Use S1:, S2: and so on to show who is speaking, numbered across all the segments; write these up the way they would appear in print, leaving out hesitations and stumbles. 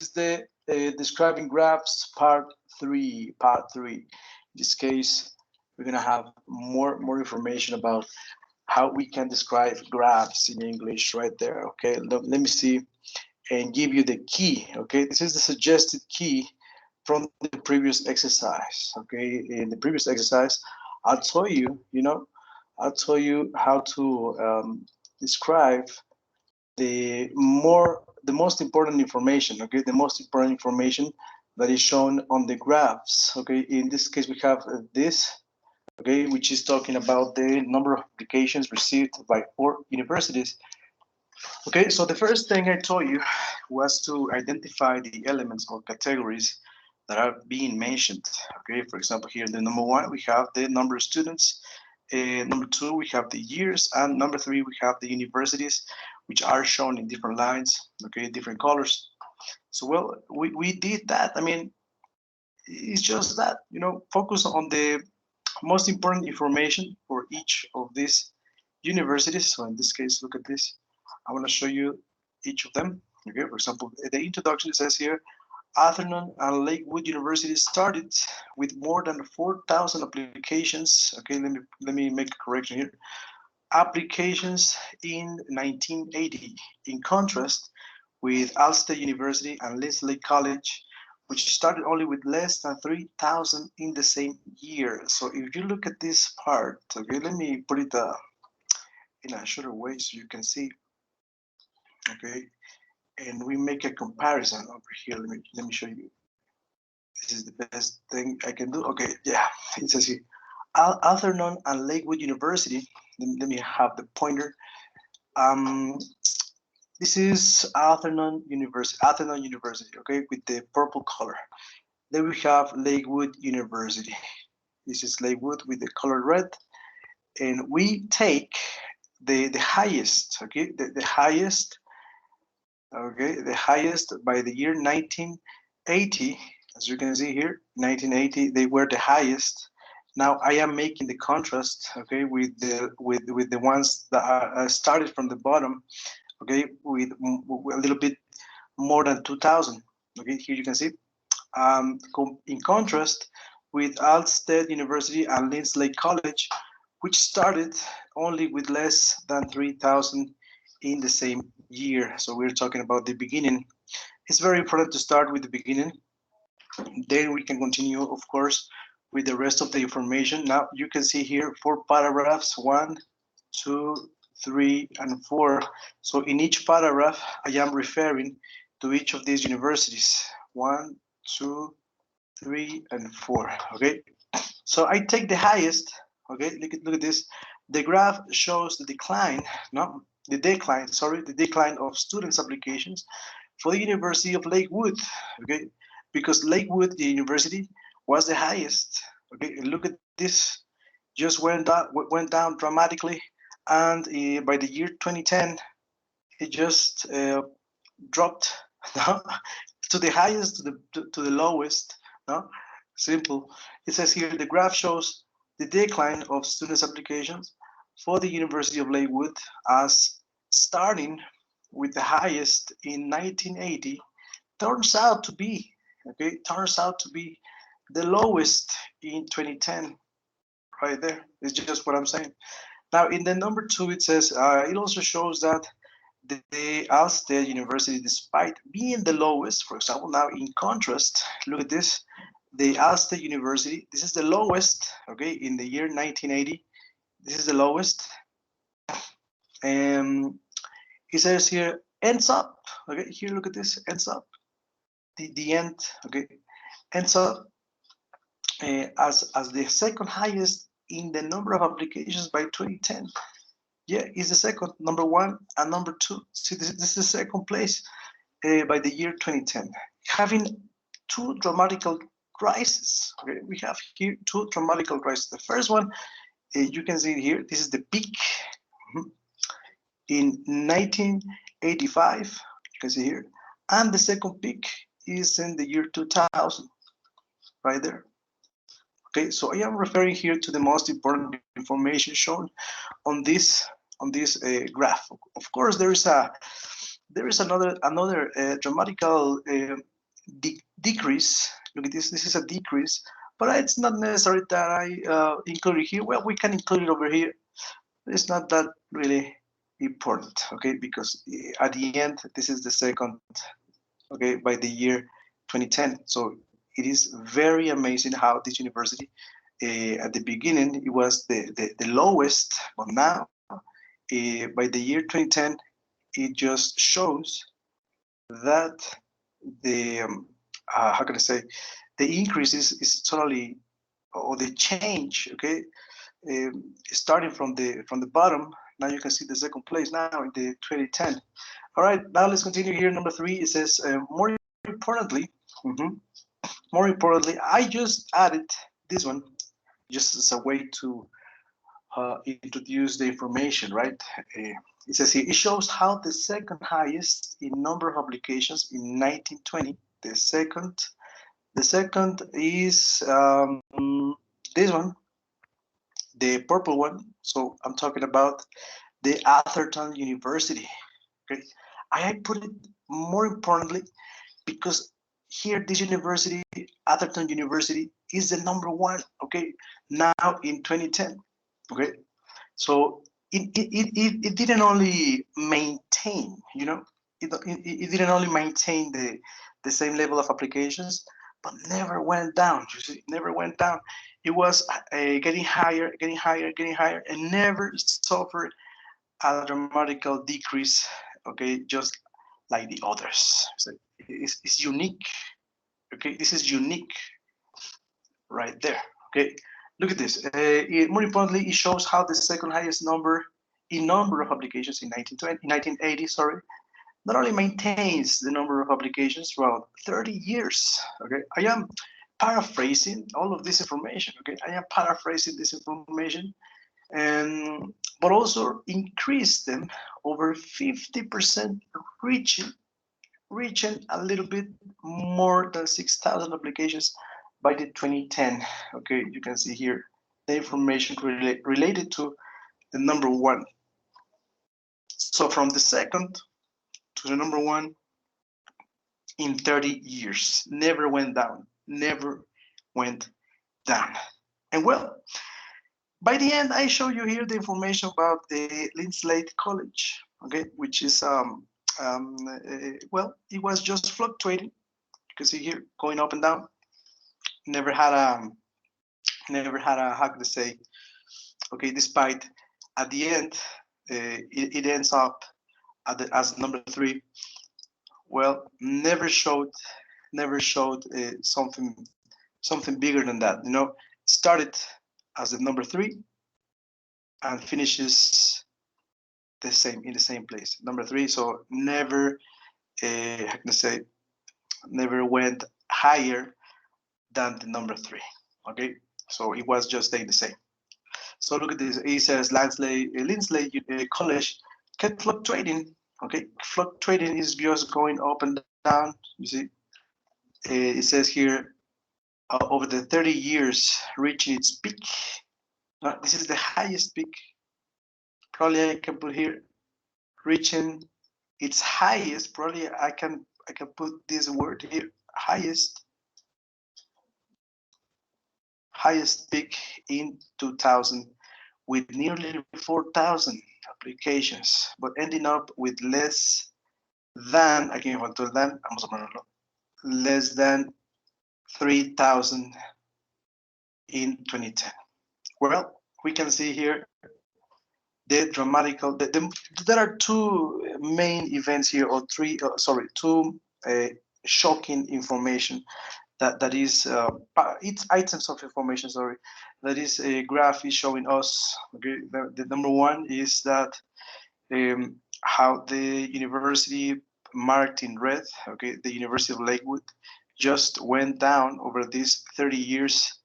S1: is the describing graphs part three. In this case, we're gonna have more information about how we can describe graphs in English right there. Okay, let me see and give you the key. Okay, this is the suggested key from the previous exercise. Okay, in the previous exercise, I'll tell you, I'll tell you how to describe the most important information. Okay, the most important information that is shown on the graphs. Okay, in this case, we have this. Okay, which is talking about the number of applications received by 4 universities. Okay, so the first thing I told you was to identify the elements or categories that are being mentioned. Okay, for example, here the number one, we have the number of students. Number two, we have the years, and number three, we have the universities, which are shown in different lines. Okay, different colors. So well, we did that. I mean, it's just that, focus on the most important information for each of these universities. So in this case, look at this. I want to show you each of them. Okay, for example, the introduction says here, Atherton and Lakewood University started with more than 4,000 applications. Okay, let me make a correction here. Applications in 1980. In contrast with Ulster University and Lesley College, which started only with less than 3,000 in the same year. So if you look at this part, okay, let me put it in a shorter way so you can see. Okay, and we make a comparison over here. Let me show you. This is the best thing I can do. Okay, yeah, it says here, Atherton and Lakewood University. Let me have the pointer. Um, this is Atherton University, okay, with the purple color. Then we have Lakewood University. This is Lakewood with the color red. And we take the highest, okay, the highest, okay, the highest by the year 1980. As you can see here, 1980, they were the highest. Now I am making the contrast, okay, with the ones that are started from the bottom, okay, with a little bit more than 2,000. Okay, here you can see. In contrast with Ulster University and Lesley College, which started only with less than 3,000 in the same year. So we're talking about the beginning. It's very important to start with the beginning. Then we can continue, of course, with the rest of the information. Now you can see here 4 paragraphs, 1, 2, 3, and 4. So in each paragraph, I am referring to each of these universities. 1, 2, 3, and 4. Okay. So I take the highest. Okay. Look at this. The graph shows the decline. No, the decline. Sorry, the decline of students' applications for the University of Lakewood. Okay, because Lakewood, the university, was the highest. Okay, look at this. Just went down dramatically, and by the year 2010, it just dropped to the highest to the lowest. No, simple. It says here the graph shows the decline of students' applications for the University of Lakewood as starting with the highest in 1980 turns out to be the lowest in 2010. Right there. It's just what I'm saying. Now in the number 2, it says it also shows that the Ulster University, despite being the lowest, for example, now in contrast, look at this, the Ulster University, this is the lowest, okay, in the year 1980, this is the lowest. And it says here, ends up, okay, here, look at this, ends up, the end, okay, ends up as the second highest in the number of applications by 2010. Yeah, is the second, number 1 and number 2. See, this is the second place by the year 2010, having 2 dramatical crises. Okay, we have here 2 dramatical crises. The first one, you can see here, this is the peak in 1985. You can see here, and the second peak is in the year 2000, right there. Okay, so I am referring here to the most important information shown on this graph. Of course, there is another dramatical decrease. Look at this. This is a decrease, but it's not necessary that I include it here. Well, we can include it over here. It's not that really important, okay? Because at the end, this is the second, okay, by the year 2010. So it is very amazing how this university, at the beginning, it was the lowest, but now, by the year 2010, it just shows that the how can I say, the increase is totally, or the change, okay, starting from the bottom. Now you can see the second place now in the 2010. All right, now let's continue here. Number 3, it says more importantly, more importantly, I just added this one just as a way to introduce the information, right? It says here, it shows how the second highest in number of applications in 1920. The second is this one, the purple one. So I'm talking about the Atherton University. Okay, I put it more importantly because here this university, Atherton University, is the number 1. Okay, now in 2010. Okay, so it didn't only maintain, you know, it didn't only maintain the same level of applications, but never went down. You see, never went down. It was getting higher, getting higher, getting higher, and never suffered a dramatical decrease. Okay, just like the others. So it's unique. Okay, this is unique right there. Okay, look at this. More importantly, it shows how the second highest number of applications in 1980, sorry, not only maintains the number of applications throughout 30 years. Okay, I am paraphrasing all of this information. Okay, I am paraphrasing this information, and but also increase them over 50%, reaching a little bit more than 6,000 applications by the 2010. Okay, you can see here the information related to the number 1. So from the second to the number 1 in 30 years, never went down, never went down. And well, by the end, I show you here the information about the Linslade College, okay, which is well, it was just fluctuating. You can see here going up and down. Never had a how can I say, okay, despite at the end it ends up as number 3. Well, never showed something bigger than that. You know, started as the number 3 and finishes the same in the same place, number 3. So never how can I say, never went higher than the number 3. Okay, so it was just staying the same. So look at this. It says Linslade College kept fluctuating. Okay, fluctuating is just going up and down. You see, it says here over the 30 years, reaching its peak. This is the highest peak. Probably I can put here, reaching its highest. Probably I can put this word here, highest peak in 2000, with nearly 4,000 applications, but ending up with less than, aquí me faltó el than, vamos a ponerlo, less than 3,000 in 2010. Well, we can see here the dramatical, there are 2 main events here, or 3, sorry, 2 shocking information that is it's items of information, sorry, that is a graph is showing us. Okay, the number 1 is that how the university marked in red, okay, the University of Lakewood, just went down over these 30 years,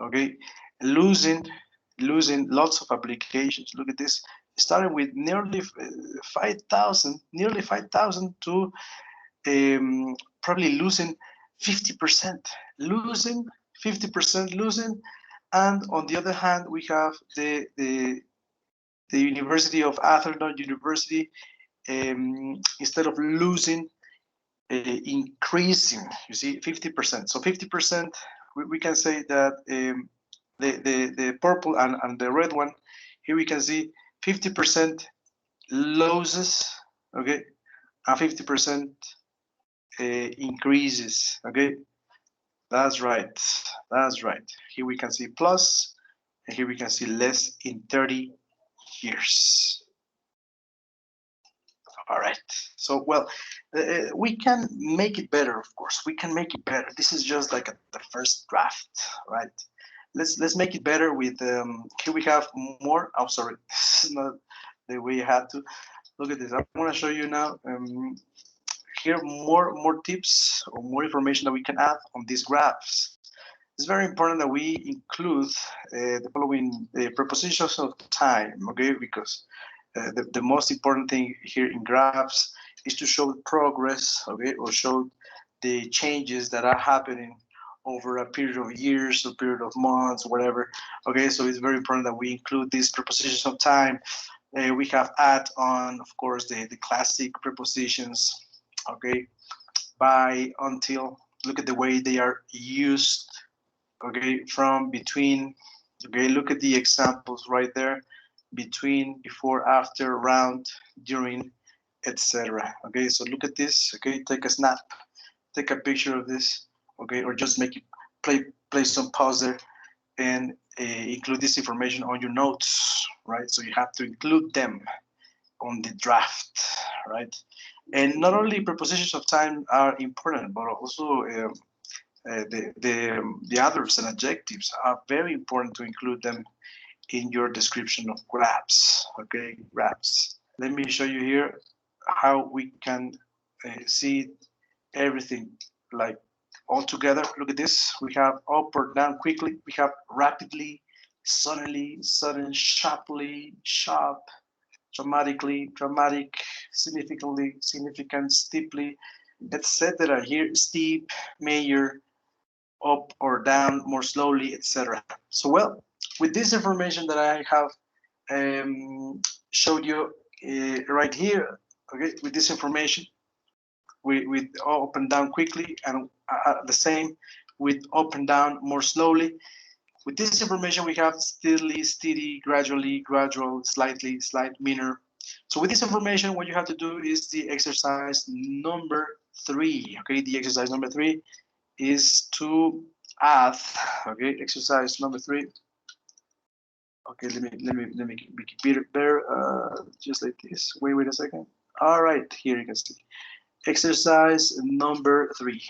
S1: okay, losing lots of applications. Look at this, starting with nearly 5,000 to probably losing 50%, losing. And on the other hand, we have the University of Atherton University, instead of losing, increasing, you see, 50%. So 50%, we can say that the purple and the red one, here we can see 50% losses, okay, and 50% increases, okay. That's right, that's right. Here we can see plus, and here we can see less in 30 years. All right. So, well, we can make it better. Of course, we can make it better. This is just like the first draft, right? Let's make it better with. Here we have more. Oh, sorry, this is not the way you had to. Look at this. I want to show you now. Here, more tips or more information that we can add on these graphs. It's very important that we include the following prepositions of time, okay? Because the most important thing here in graphs is to show progress, okay, or show the changes that are happening over a period of years, a period of months, whatever. Okay, so it's very important that we include these prepositions of time. We have add on, of course, the classic prepositions, okay, by, until. Look at the way they are used, okay, from, between. Okay, look at the examples right there. Between, before, after, around, during, etc. Okay, so look at this. Okay, take a snap, take a picture of this. Okay, or just make it play some pause there and include this information on your notes, right? So you have to include them on the draft, right? And not only prepositions of time are important, but also the adverbs and adjectives are very important to include them in your description of graphs, okay, graphs. Let me show you here how we can see everything like all together. Look at this. We have up or down quickly. We have rapidly, suddenly, sudden, sharply, sharp, dramatically, dramatic, significantly, significant, steeply, etc. Here, steep, major, up or down, more slowly, etc. So, well, with this information that I have showed you right here, okay, with this information, with up and down quickly, and the same with up and down more slowly. With this information, we have steadily, steady, gradually, gradual, slightly, slight, minor. So with this information, what you have to do is the exercise number 3. Okay, the exercise number 3 is to add. Okay, exercise number 3. Okay, let me make it better. Just like this. Wait a second. All right, here you can see. Exercise number 3.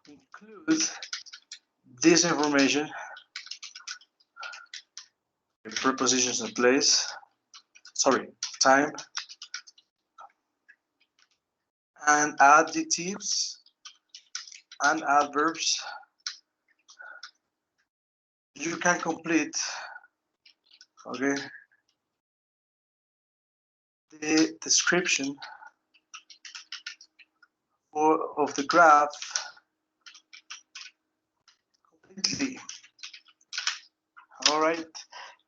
S1: Include this information, prepositions of place, time, and adjectives and adverbs. You can complete, okay, the description of the graph completely. All right.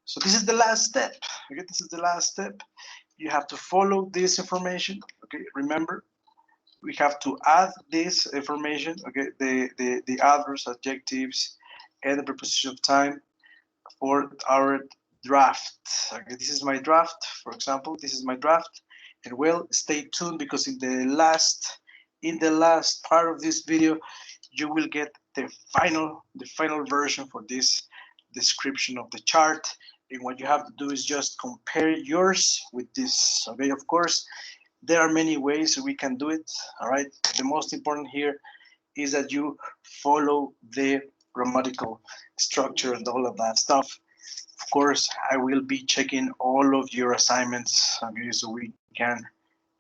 S1: So this is the last step. Okay, this is the last step. You have to follow this information. Okay, remember, we have to add this information. Okay, the adverbs, adjectives, and the preposition of time for our draft. Okay, this is my draft. For example, this is my draft. And well, stay tuned, because in the last part of this video, you will get the final version for this description of the chart. And what you have to do is just compare yours with this. Okay, of course, there are many ways we can do it. All right, the most important here is that you follow the grammatical structure and all of that stuff. Of course, I will be checking all of your assignments, okay, so we can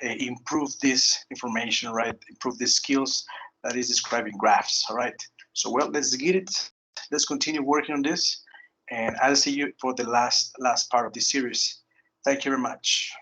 S1: improve this information, right? Improve the skills that is describing graphs, all right? So, well, let's get it. Let's continue working on this, and I'll see you for the last part of this series. Thank you very much.